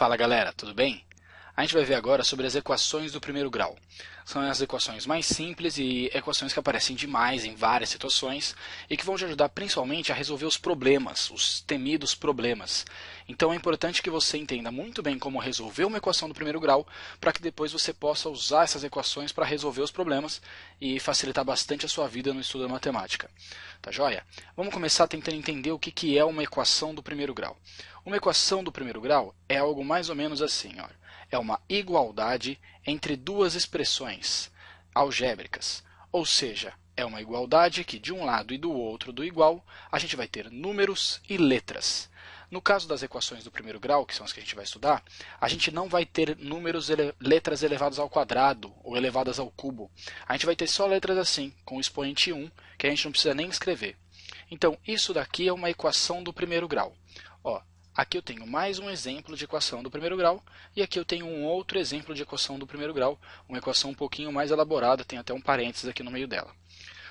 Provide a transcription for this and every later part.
Fala galera, tudo bem? A gente vai ver agora sobre as equações do primeiro grau. São as equações mais simples e equações que aparecem demais em várias situações e que vão te ajudar principalmente a resolver os problemas, os temidos problemas. Então é importante que você entenda muito bem como resolver uma equação do primeiro grau para que depois você possa usar essas equações para resolver os problemas e facilitar bastante a sua vida no estudo da matemática. Tá joia? Vamos começar tentando entender o que é uma equação do primeiro grau. Uma equação do primeiro grau é algo mais ou menos assim, ó. É uma igualdade entre duas expressões algébricas, ou seja, é uma igualdade que de um lado e do outro do igual a gente vai ter números e letras. No caso das equações do primeiro grau, que são as que a gente vai estudar, a gente não vai ter letras elevadas ao quadrado ou elevadas ao cubo. A gente vai ter só letras assim, com o expoente 1, que a gente não precisa nem escrever. Então, isso daqui é uma equação do primeiro grau. Ó, aqui eu tenho mais um exemplo de equação do primeiro grau, e aqui eu tenho um outro exemplo de equação do primeiro grau, uma equação um pouquinho mais elaborada, tem até um parênteses aqui no meio dela.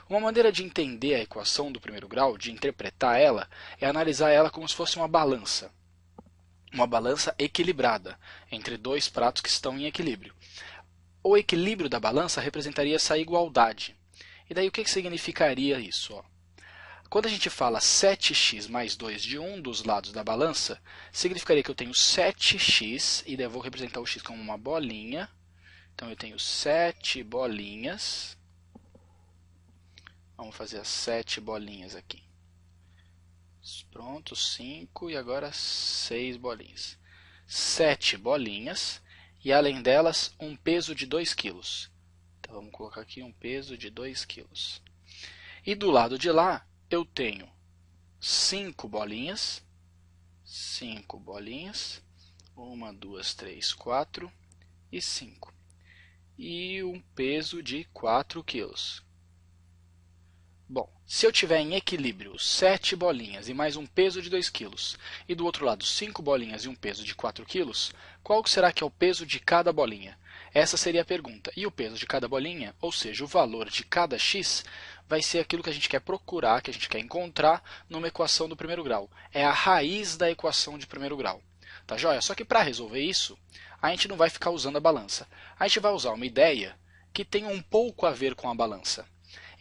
Uma maneira de entender a equação do primeiro grau, de interpretar ela, é analisar ela como se fosse uma balança. Uma balança equilibrada, entre dois pratos que estão em equilíbrio. O equilíbrio da balança representaria essa igualdade. E daí o que significaria isso? Ó? Quando a gente fala 7x mais 2 de um dos lados da balança, significaria que eu tenho 7x, e daí eu vou representar o x como uma bolinha. Então eu tenho 7 bolinhas. Vamos fazer as 7 bolinhas aqui. Pronto, 5 e agora 6 bolinhas. 7 bolinhas e além delas um peso de 2 kg. Então vamos colocar aqui um peso de 2 kg. E do lado de lá eu tenho 5 bolinhas. 5 bolinhas. 1, 2, 3, 4 e 5. E um peso de 4 kg. Bom, se eu tiver em equilíbrio 7 bolinhas e mais um peso de 2 kg, e do outro lado 5 bolinhas e um peso de 4 kg, qual será que é o peso de cada bolinha? Essa seria a pergunta. E o peso de cada bolinha, ou seja, o valor de cada x, vai ser aquilo que a gente quer procurar, que a gente quer encontrar numa equação do primeiro grau. É a raiz da equação de primeiro grau. Tá joia? Só que para resolver isso, a gente não vai ficar usando a balança. A gente vai usar uma ideia que tem um pouco a ver com a balança.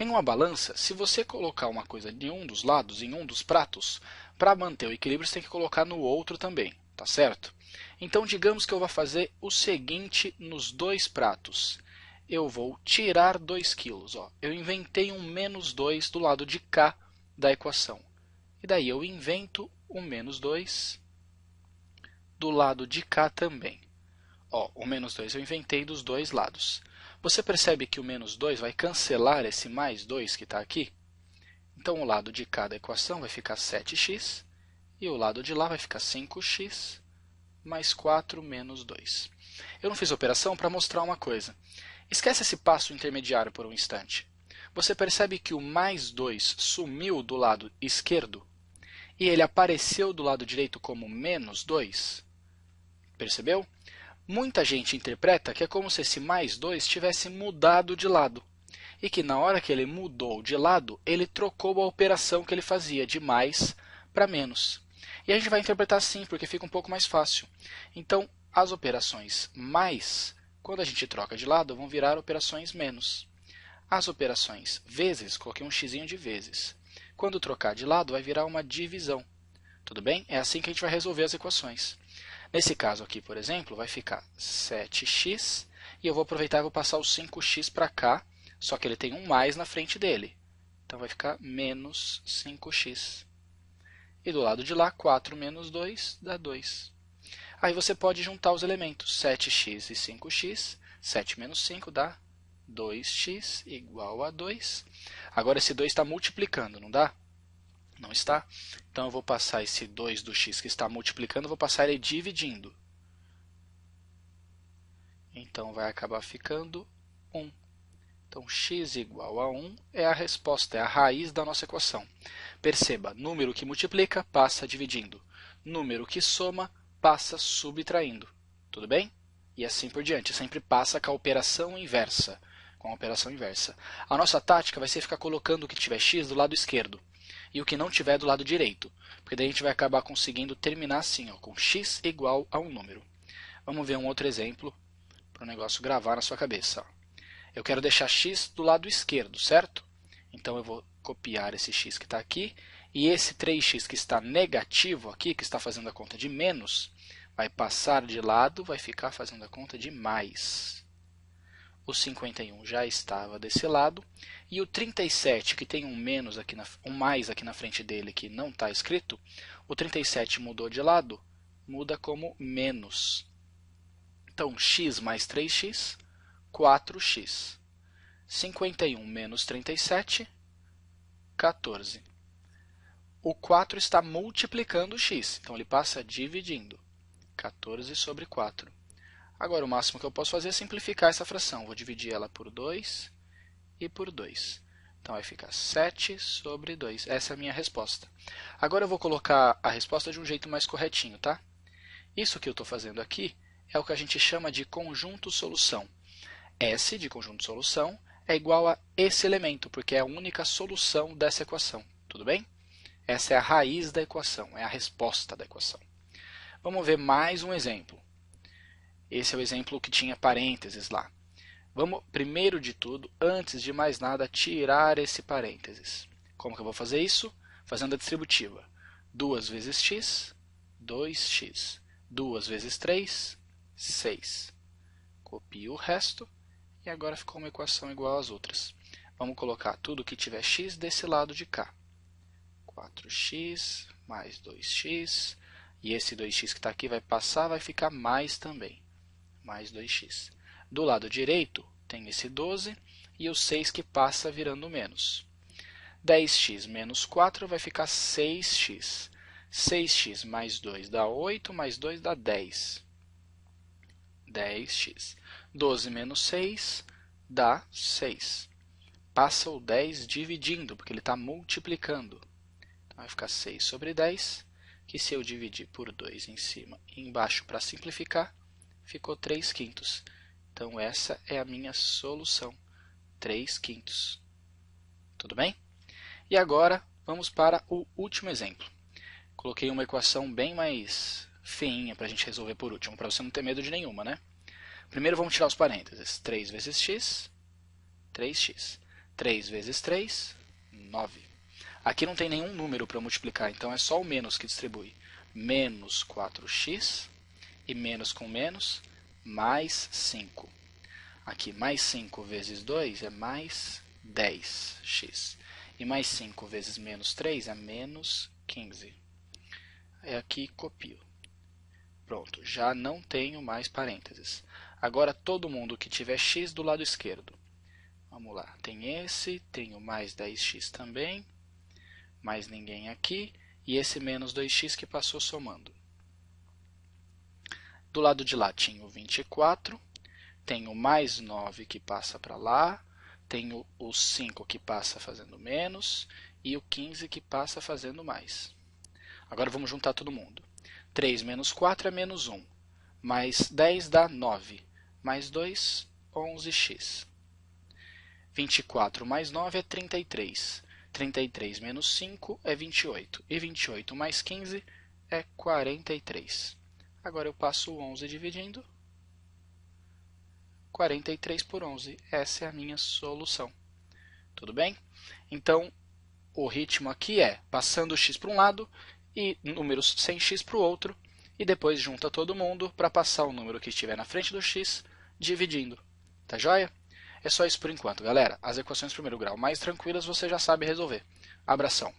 Em uma balança, se você colocar uma coisa em um dos lados, em um dos pratos, para manter o equilíbrio você tem que colocar no outro também, tá certo? Então digamos que eu vou fazer o seguinte nos dois pratos. Eu vou tirar 2 kg. Ó. Eu inventei um menos 2 do lado de cá da equação. E daí eu invento um menos 2 do lado de cá também. Ó, o menos 2 eu inventei dos dois lados. Você percebe que o menos 2 vai cancelar esse mais 2 que está aqui? Então, o lado de cá da equação vai ficar 7x, e o lado de lá vai ficar 5x, mais 4 menos 2. Eu não fiz a operação para mostrar uma coisa. Esquece esse passo intermediário por um instante. Você percebe que o mais 2 sumiu do lado esquerdo, e ele apareceu do lado direito como menos 2? Percebeu? Muita gente interpreta que é como se esse mais 2 tivesse mudado de lado. E que na hora que ele mudou de lado, ele trocou a operação que ele fazia de mais para menos. E a gente vai interpretar assim, porque fica um pouco mais fácil. Então, as operações mais, quando a gente troca de lado, vão virar operações menos. As operações vezes, coloquei um x de vezes. Quando trocar de lado, vai virar uma divisão. Tudo bem? É assim que a gente vai resolver as equações. Nesse caso aqui, por exemplo, vai ficar 7x, e eu vou aproveitar e vou passar o 5x para cá, só que ele tem um mais na frente dele. Então vai ficar menos 5x. E do lado de lá, 4 menos 2 dá 2. Aí você pode juntar os elementos, 7x e 5x, 7 menos 5 dá 2x igual a 2. Agora esse 2 está multiplicando, não dá? Não está? Então eu vou passar esse 2 do x que está multiplicando, vou passar ele dividindo. Então vai acabar ficando 1. Então x igual a 1 é a resposta, é a raiz da nossa equação. Perceba, número que multiplica passa dividindo. Número que soma passa subtraindo. Tudo bem? E assim por diante, sempre passa com a operação inversa. A nossa tática vai ser ficar colocando o que tiver x do lado esquerdo e o que não tiver do lado direito, porque daí a gente vai acabar conseguindo terminar assim, ó, com x igual a um número. Vamos ver um outro exemplo para o negócio gravar na sua cabeça. Ó. Eu quero deixar x do lado esquerdo, certo? Então eu vou copiar esse x que está aqui, e esse 3x que está negativo aqui, que está fazendo a conta de menos, vai passar de lado, vai ficar fazendo a conta de mais. O 51 já estava desse lado, e o 37, que tem um mais aqui na frente dele, que não está escrito, o 37 mudou de lado, muda como menos. Então, x mais 3x, 4x. 51 menos 37, 14. O 4 está multiplicando o x, então ele passa dividindo. 14 sobre 4. Agora, o máximo que eu posso fazer é simplificar essa fração. Vou dividir ela por 2 e por 2. Então, vai ficar 7 sobre 2. Essa é a minha resposta. Agora, eu vou colocar a resposta de um jeito mais corretinho, tá? Isso que eu estou fazendo aqui é o que a gente chama de conjunto solução. S de conjunto solução é igual a esse elemento, porque é a única solução dessa equação. Tudo bem? Essa é a raiz da equação, é a resposta da equação. Vamos ver mais um exemplo. Esse é o exemplo que tinha parênteses lá. Vamos, primeiro de tudo, antes de mais nada, tirar esse parênteses. Como que eu vou fazer isso? Fazendo a distributiva. 2 vezes x, 2x. 2 vezes 3, 6. Copio o resto e agora ficou uma equação igual às outras. Vamos colocar tudo que tiver x desse lado de cá. 4x mais 2x. E esse 2x que está aqui vai passar, vai ficar mais também. Mais 2x. Do lado direito tem esse 12 e o 6 que passa virando menos. 10x menos 4 vai ficar 6x. 6x mais 2 dá 8, mais 2 dá 10. 10x. 12 menos 6 dá 6. Passa o 10 dividindo, porque ele está multiplicando. Então vai ficar 6 sobre 10, que se eu dividir por 2 em cima e embaixo para simplificar, ficou 3/5. Então, essa é a minha solução, 3/5. Tudo bem? E agora, vamos para o último exemplo. Coloquei uma equação bem mais feinha para a gente resolver por último, para você não ter medo de nenhuma, né? Primeiro, vamos tirar os parênteses. 3 vezes x, 3x. 3 vezes 3, 9. Aqui não tem nenhum número para multiplicar, então é só o menos que distribui. Menos 4x. E menos com menos, mais 5. Aqui, mais 5 vezes 2 é mais 10x. E mais 5 vezes menos 3 é menos 15. Aqui, copio. Pronto, já não tenho mais parênteses. Agora, todo mundo que tiver x do lado esquerdo. Vamos lá, tem esse, tenho mais 10x também. Mais ninguém aqui. E esse menos 2x que passou somando. Do lado de lá tinha o 24, tenho mais 9 que passa para lá, tenho o 5 que passa fazendo menos e o 15 que passa fazendo mais. Agora vamos juntar todo mundo. 3 menos 4 é menos 1, mais 10 dá 9, mais 2, 11x. 24 mais 9 é 33, 33 menos 5 é 28, e 28 mais 15 é 43. Agora eu passo o 11 dividindo. 43 por 11. Essa é a minha solução. Tudo bem? Então, o ritmo aqui é passando o x para um lado e números sem x para o outro. E depois junta todo mundo para passar o número que estiver na frente do x dividindo. Tá joia? É só isso por enquanto, galera. As equações de primeiro grau mais tranquilas você já sabe resolver. Abração!